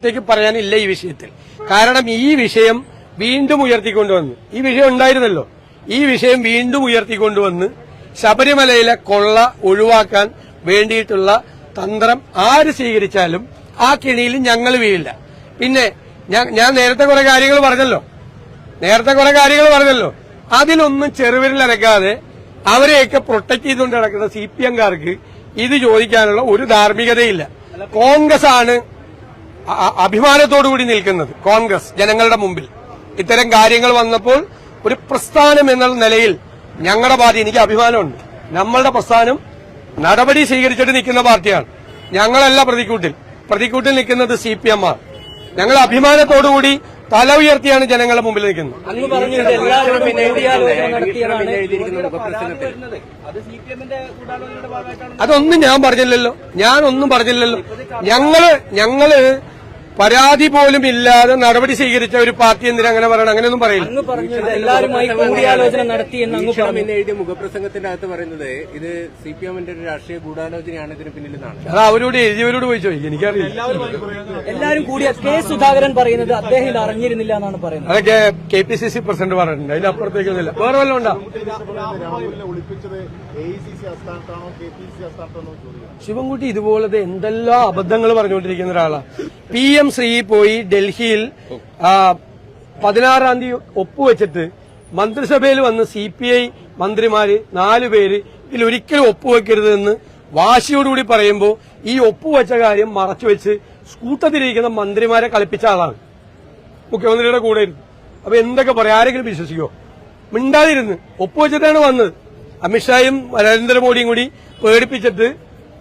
ഒറ്റയ്ക്ക് പറയാനില്ല ഈ വിഷയത്തിൽ. കാരണം ഈ വിഷയം വീണ്ടും ഉയർത്തിക്കൊണ്ടുവന്ന്, ഈ വിഷയം ഉണ്ടായിരുന്നല്ലോ, ഈ വിഷയം വീണ്ടും ഉയർത്തിക്കൊണ്ടുവന്ന് ശബരിമലയിലെ കൊള്ള ഒഴിവാക്കാൻ വേണ്ടിയിട്ടുള്ള തന്ത്രം ആര് സ്വീകരിച്ചാലും ആ കിണിയിൽ ഞങ്ങൾ വീഴില്ല. പിന്നെ ഞാൻ നേരത്തെ കുറെ കാര്യങ്ങൾ പറഞ്ഞല്ലോ, അതിലൊന്നും ചെറുവിരലനക്കാതെ അവരെയൊക്കെ പ്രൊട്ടക്ട് ചെയ്തുകൊണ്ട് നടക്കുന്ന CPM-കാർക്ക് ഇത് ചോദിക്കാനുള്ള ഒരു ധാർമ്മികതയില്ല. കോൺഗ്രസ് ആണ് അഭിമാനത്തോടുകൂടി നിൽക്കുന്നത്. കോൺഗ്രസ് ജനങ്ങളുടെ മുമ്പിൽ ഇത്തരം കാര്യങ്ങൾ വന്നപ്പോൾ ഒരു പ്രസ്ഥാനം എന്നുള്ള നിലയിൽ ഞങ്ങളുടെ പാർട്ടി, എനിക്ക് അഭിമാനമുണ്ട്, നമ്മളുടെ പ്രസ്ഥാനം നടപടി സ്വീകരിച്ചിട്ട് നിൽക്കുന്ന പാർട്ടിയാണ്. ഞങ്ങളല്ല പ്രതിക്കൂട്ടിൽ നിൽക്കുന്നത് CPM-ആർ. ഞങ്ങൾ അഭിമാനത്തോടുകൂടി തല ഉയർത്തിയാണ് ജനങ്ങളുടെ മുമ്പിൽ നിൽക്കുന്നത്. അതൊന്നും ഞാൻ പറഞ്ഞില്ലല്ലോ. ഞങ്ങള് പരാതി പോലും ഇല്ലാതെ നടപടി സ്വീകരിച്ച ഒരു പാർട്ടി എന്തിനാ അങ്ങനെ പറയണം? അങ്ങനെയൊന്നും പറയില്ല. എഴുതിയ മുഖപ്രസംഗത്തിന്റെ അകത്ത് പറയുന്നത് ഇത് CPM-ന്റെ ഒരു രാഷ്ട്രീയ ഗൂഢാലോചനയാണ് ഇതിന് പിന്നിലെന്നാണ്. അത് അവരോട് എഴുതിയവരോട് പോയി ചോദിക്കും, എനിക്കറിയില്ല. എല്ലാവരും കൂടി കെ സുധാകരൻ പറയുന്നത് അദ്ദേഹം ഇത് അറിഞ്ഞിരുന്നില്ല എന്നാണ് പറയുന്നത്. അതൊക്കെ KPCC പ്രസിഡന്റ് പറഞ്ഞിട്ടുണ്ട്. അതിലപ്പുറത്തേക്കൊന്നുമില്ല. വേറെ വല്ലതും ഉണ്ടോ? ശിവൻകുട്ടി ഇതുപോലത്തെ എന്തെല്ലാം അബദ്ധങ്ങൾ പറഞ്ഞുകൊണ്ടിരിക്കുന്ന ഒരാളാണ്. PM ശ്രീ പോയി ഡൽഹിയിൽ 16-ാം തീയതി ഒപ്പുവെച്ചിട്ട് മന്ത്രിസഭയിൽ വന്ന് CPI മന്ത്രിമാര് 4 പേര് ഇതിലൊരിക്കലും ഒപ്പുവെക്കരുതെന്ന് വാശിയോടുകൂടി പറയുമ്പോൾ ഈ ഒപ്പുവെച്ച കാര്യം മറച്ചുവെച്ച് സ്കൂട്ടത്തിലിരിക്കുന്ന മന്ത്രിമാരെ കളിപ്പിച്ച ആളാണ്. മുഖ്യമന്ത്രിയുടെ കൂടെ ഇരുന്ന്. അപ്പൊ എന്തൊക്കെ പറയാം? ആരെങ്കിലും വിശ്വസിക്കോ? മിണ്ടാതിരുന്ന് ഒപ്പുവെച്ചിട്ടാണ് വന്നത്. അമിത്ഷായും നരേന്ദ്രമോദിയും കൂടി പേടിപ്പിച്ചിട്ട്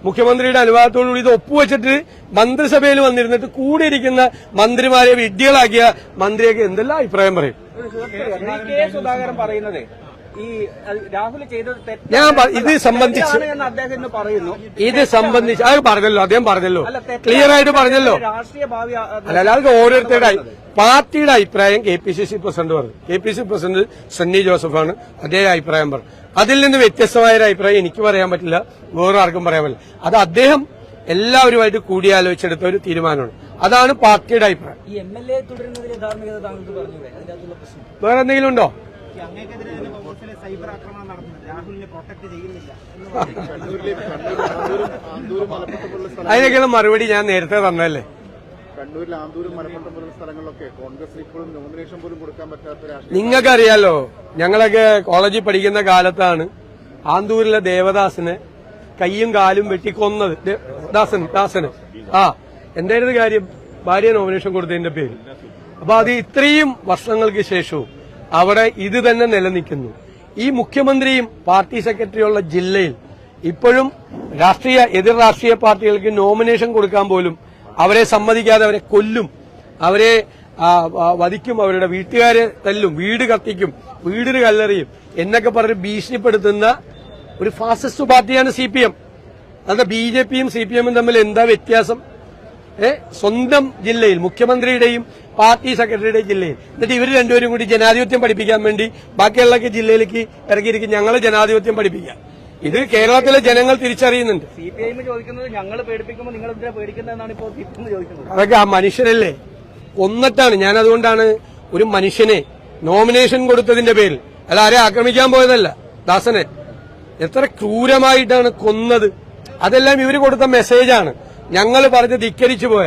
മുഖ്യമന്ത്രിയുടെ അനുവാദത്തോടുകൂടി ഇത് ഒപ്പുവെച്ചിട്ട് മന്ത്രിസഭയിൽ വന്നിരുന്നിട്ട് കൂടെ ഇരിക്കുന്ന മന്ത്രിമാരെ വിഡ്ഢികളാക്കിയ മന്ത്രിയൊക്കെ എന്തെല്ലാം അഭിപ്രായം പറയും? കെ സുധാകരൻ പറയുന്നത് ഈ രാഹുൽ ചെയ്തത് ഇത് സംബന്ധിച്ച് അത് പറഞ്ഞല്ലോ, അദ്ദേഹം പറഞ്ഞല്ലോ, ക്ലിയർ ആയിട്ട് പറഞ്ഞല്ലോ. രാഷ്ട്രീയ ഭാവി അല്ലാതെ ഓരോരുത്തരുടെ പാർട്ടിയുടെ അഭിപ്രായം KPCC പ്രസിഡന്റ് പറഞ്ഞു. KPCC പ്രസിഡന്റ് സണ്ണി ജോസഫാണ് അദ്ദേഹം അഭിപ്രായം പറഞ്ഞു. അതിൽ നിന്ന് വ്യത്യസ്തമായ ഒരു അഭിപ്രായം എനിക്ക് പറയാൻ പറ്റില്ല, വേറെ ആർക്കും പറയാൻ പറ്റില്ല. അത് അദ്ദേഹം എല്ലാവരുമായിട്ട് കൂടിയാലോചിച്ചെടുത്ത ഒരു തീരുമാനമാണ്. അതാണ് പാർട്ടിയുടെ അഭിപ്രായം. വേറെ എന്തെങ്കിലും ഉണ്ടോ? അതിനൊക്കെയുള്ള മറുപടി ഞാൻ നേരത്തെ തന്നല്ലേ. കണ്ണൂരിൽ ആന്തൂരും മലപ്പുറം പോലുള്ള സ്ഥലങ്ങളിലൊക്കെ കോൺഗ്രസ് ഇപ്പോഴും നോമിനേഷൻ പോലും കൊടുക്കാൻ പറ്റാത്ത നിങ്ങൾക്കറിയാലോ, ഞങ്ങളൊക്കെ കോളേജിൽ പഠിക്കുന്ന കാലത്താണ് ആന്തൂരിലെ ദേവദാസിനെ കയ്യും കാലും വെട്ടിക്കൊന്നത്. ദാസന് എന്തായിരുന്നു കാര്യം? ഭാര്യ നോമിനേഷൻ കൊടുത്തതിന്റെ പേര്. അപ്പൊ അത് ഇത്രയും വർഷങ്ങൾക്ക് ശേഷവും അവിടെ ഇത് തന്നെ നിലനിൽക്കുന്നു. ഈ മുഖ്യമന്ത്രിയും പാർട്ടി സെക്രട്ടറിയുള്ള ജില്ലയിൽ ഇപ്പോഴും എതിർ രാഷ്ട്രീയ പാർട്ടികൾക്ക് നോമിനേഷൻ കൊടുക്കാൻ പോലും അവരെ സമ്മതിക്കാതെ അവരെ കൊല്ലും, അവരെ വധിക്കും, അവരുടെ വീട്ടുകാരെ തല്ലും, വീട് കത്തിക്കും, വീടിന് കല്ലെറിയും എന്നൊക്കെ പറഞ്ഞ് ഭീഷണിപ്പെടുത്തുന്ന ഒരു ഫാസിസ്റ്റ് പാർട്ടിയാണ് CPM. അതായത് BJP-യും CPM-ഉം തമ്മിൽ എന്താ വ്യത്യാസം? സ്വന്തം ജില്ലയിൽ മുഖ്യമന്ത്രിയുടെയും പാർട്ടി സെക്രട്ടറിയുടെയും ജില്ലയിൽ എന്നിട്ട് ഇവർ രണ്ടുപേരും കൂടി ജനാധിപത്യം പഠിപ്പിക്കാൻ വേണ്ടി ബാക്കിയുള്ള ജില്ലയിലേക്ക് ഇറങ്ങിയിരിക്കും. ഞങ്ങൾ ജനാധിപത്യം പഠിപ്പിക്കാം. ഇത് കേരളത്തിലെ ജനങ്ങൾ തിരിച്ചറിയുന്നുണ്ട്. CPM ചോദിക്കുന്നത് ഞങ്ങൾ പേടിപ്പിക്കുമ്പോൾ നിങ്ങൾ എന്തിനാ പേടിക്കുന്നതെന്നാണ് ഇപ്പോൾ CPM ചോദിക്കുന്നത്. അതൊക്കെ ആ മനുഷ്യരല്ലേ കൊന്നിട്ടാണ്. ഞാൻ അതുകൊണ്ടാണ് ഒരു മനുഷ്യനെ നോമിനേഷൻ കൊടുത്തതിന്റെ പേരിൽ, അല്ല ആരെ ആക്രമിക്കാൻ പോയതല്ല, ദാസനെ എത്ര ക്രൂരമായിട്ടാണ് കൊന്നത്. അതെല്ലാം ഇവര് കൊടുത്ത മെസ്സേജാണ്. ഞങ്ങൾ പറഞ്ഞ് ധിക്കരിച്ചു പോയ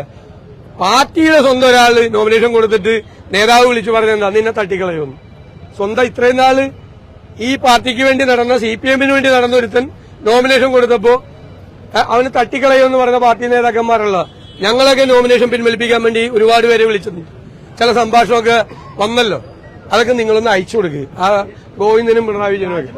പാർട്ടിയുടെ സ്വന്തം ഒരാള് നോമിനേഷൻ കൊടുത്തിട്ട് നേതാവ് വിളിച്ചു പറഞ്ഞെന്താ നിന്നെ തട്ടിക്കളയുമെന്ന്. സ്വന്തം ഇത്രയും നാള് ഈ പാർട്ടിക്ക് വേണ്ടി നടന്ന CPM-ന് വേണ്ടി നടന്ന ഒരുത്തൻ നോമിനേഷൻ കൊടുത്തപ്പോ അവന് തട്ടിക്കളയുമെന്ന് പറഞ്ഞ പാർട്ടി നേതാക്കന്മാരുള്ള ഞങ്ങളൊക്കെ നോമിനേഷൻ പിൻവലിപ്പിക്കാൻ വേണ്ടി ഒരുപാട് പേരെ വിളിച്ചിട്ടുണ്ട്. ചില സംഭാഷണമൊക്കെ വന്നല്ലോ, അതൊക്കെ നിങ്ങളൊന്ന് അയച്ചു കൊടുക്കുക ആ ഗോവിന്ദനും പിണറായി വിജയനും ഒക്കെ.